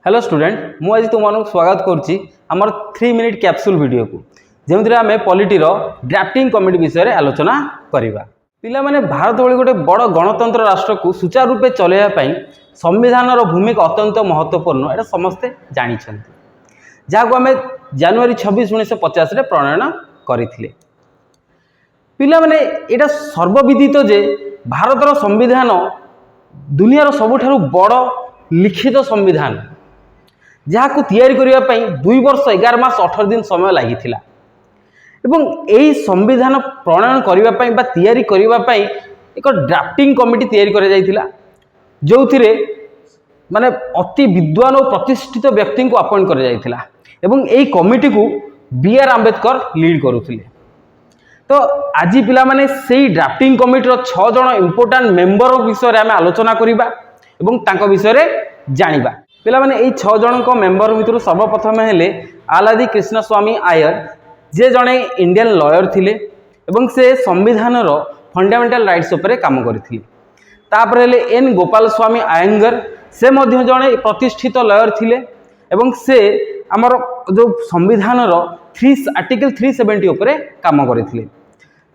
Hello student मु आज तुम स्वागत करुच्ची आमर 3 मिनिट कैप्सूल वीडियो को जमीन आम पॉलिटीर ड्राफ्टिंग कमिटी विषय में आलोचना करवा। पिला माने भारत भली गोटे बड़ गणतंत्र राष्ट्र को सुचारू रूपे चलैया संविधान भूमिका अत्यंत महत्वपूर्ण यहाँ समस्ते जानते जहाँ आम जनवरी 26 1950 प्रणयन करथिले। पिला माने एटा सर्वविदित जे भारतर संविधान दुनियार सबुठारु बड़ लिखित संविधान जहाँ को तैयारी करिया पई 2 वर्ष 11 मास 18 दिन समय लागिथिला एवं एही संविधान प्रणयन करिया पई बा तैयारी करिया पई एक ड्राफ्टिंग कमिटी तैयारी करा जायथिला जो थिरे माने अति विद्वान और प्रतिष्ठित व्यक्ति को अपॉइंट करा जायथिला एवं एही कमिटी को बी.आर. आंबेडकर लीड करुथिले। तो आज पिला माने सेही ड्राफ्टिंग कमिटी 6 जण इंपोर्टेंट मेंबर विषय रे आमे आलोचना करिबा एवं तांको विषय रे जानिबा। पिला माने एही 6 जण को मेंबर भितर सर्वप्रथम हेले आलादी कृष्ण स्वामी आयर जे जणे इंडियन लॉयर थिले एवं से संविधान रो फंडामेंटल राइट्स उपरे काम करथिले। तापर हेले एन गोपाल स्वामी आयंगर से मध्य जणे प्रतिष्ठित लॉयर थिले एवं से हमर जो संविधान रो आर्टिकल 370 उपरे काम करथिले।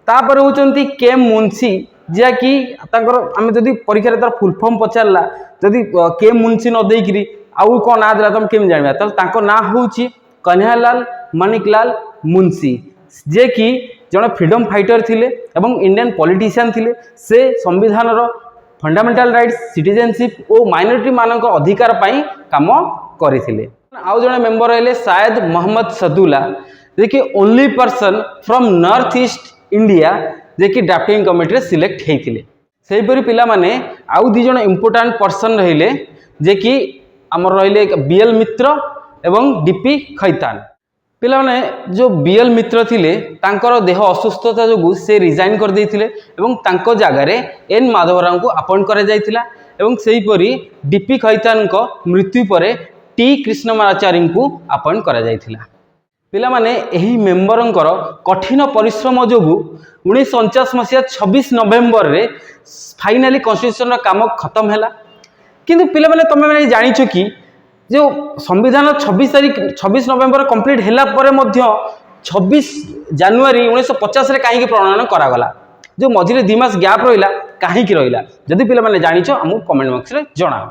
तापर होचंती के मुंशी जे कि तांकर आमे जदी परीक्षा रे तार फुल फॉर्म पचारला जदी के मुंशी न देइकरी आउ को ना देला तुम केम जानबा त तांको ना होउची कन्हैयालाल माणिकलाल मुंशी जे कि जण फ्रीडम फाइटर थिले एवं इंडियन पॉलिटिशियन थिले। से संविधान रो फंडामेंटल राइट्स सिटीजनशिप और माइनॉरिटी मानक अधिकार पई काम करिथिले। आउ जण मेंबर हेले शायद मोहम्मद सदुल्ला जे कि only person from north east India जे कि ड्राफ्टिंग कमिटी रे सिलेक्ट हेइथिले। सेही परि पिला माने आउ 2 जण इंपोर्टेंट पर्सन रहिले जे कि हमर रहिले बीएल मित्र एवं डीपी खैतान। पिला माने जो बीएल मित्र थिले तांकर देह असुस्थता जोगु से रिजाइन कर देथिले एवं तांको जगह रे एन माधवराव को अपॉइंट करा जायथिला एवं सेही परि डीपी खैतान को मृत्यु परे टी कृष्णमाचार्य को अपॉइंट करा जायथिला। पिला माने एही मेंबरंकर कठिन परिश्रम जोगु 1949 मसिया 26 नवेम्बर रे फाइनली कॉन्स्टिट्यूशन रा काम खत्म हैला। किंतु पिला माने तमे माने जानिछो कि जो संविधान 26 नवेम्बर कंप्लीट हैला परे मध्य 26 जनवरी 1950 रे काहे कि प्रणयन करा गला जो मझिरे 2 मास गैप रहिला काहे कि रहिला जदी पिला माने जानिछो हमु कमेंट बॉक्स रे जणाओ।